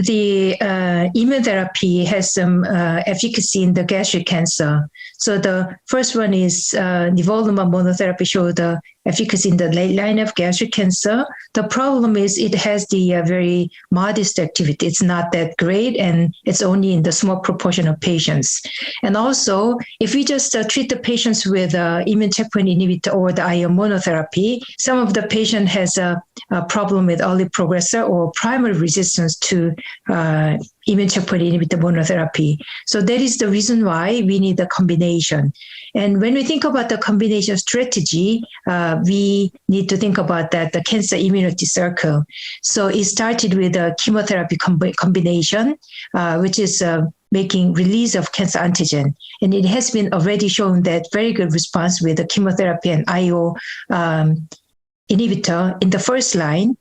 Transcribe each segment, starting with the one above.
the immunotherapy has some efficacy in the gastric cancer. So the first one is Nivolumab monotherapy showed the efficacy in the late line of gastric cancer. The problem is it has the very modest activity. It's not that great, and it's only in the small proportion of patients. And also, if we just treat the patients with immune checkpoint inhibitor or the IO monotherapy, some of the patient has a problem with early progressor or primary resistance to immune checkpoint inhibitor monotherapy. So that is the reason why we need a combination. And when we think about the combination strategy, we need to think about that, the cancer immunity circle. So it started with a chemotherapy combination, which is making release of cancer antigen. And it has been already shown that very good response with the chemotherapy and IO inhibitor in the first line,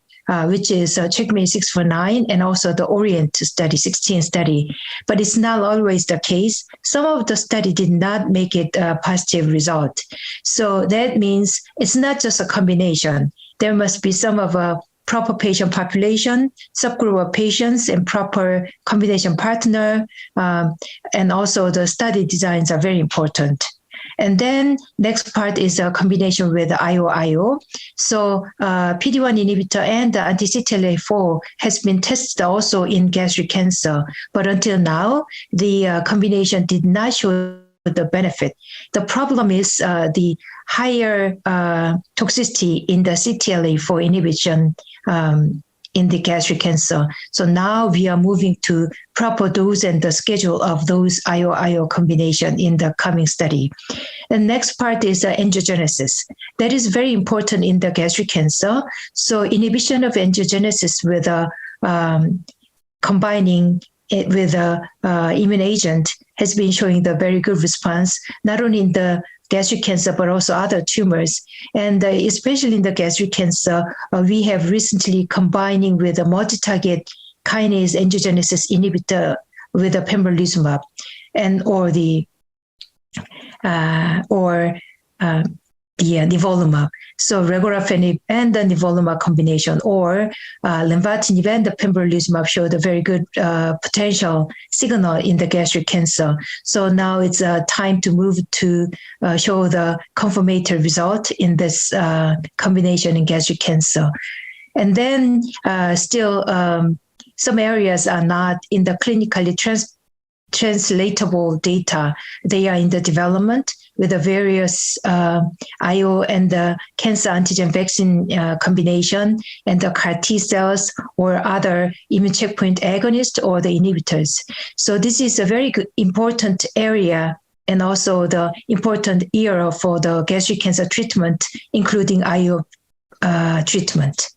which is CheckMate649 and also the Orient study, 16 study. But it's not always the case. Some of the study did not make it a positive result. So that means it's not just a combination. There must be some of a proper patient population, subgroup of patients, and proper combination partner. And also the study designs are very important. And then next part is a combination with IO-IO. So PD-1 inhibitor and the anti-CTLA-4 has been tested also in gastric cancer. But until now, the combination did not show the benefit. The problem is the higher toxicity in the CTLA-4 inhibition in the gastric cancer. So now we are moving to proper dose and the schedule of those IO-IO combination in the coming study. The next part is angiogenesis. That is very important in the gastric cancer. So inhibition of angiogenesis with combining it with immune agent has been showing the very good response, not only in the gastric cancer, but also other tumors. And especially in the gastric cancer, we have recently combining with a multitarget kinase angiogenesis inhibitor with a Pembrolizumab or the Nivolumab. So Regorafenib and the Nivolumab combination, or Lenvatinib and the Pembrolizumab showed a very good potential signal in the gastric cancer. So now it's time to move to show the confirmatory result in this combination in gastric cancer. And then still some areas are not in the clinically translatable data. They are in the development with the various IO and the cancer antigen vaccine combination and the CAR T cells or other immune checkpoint agonists or the inhibitors. So this is a very good, important area and also the important era for the gastric cancer treatment, including IO treatment.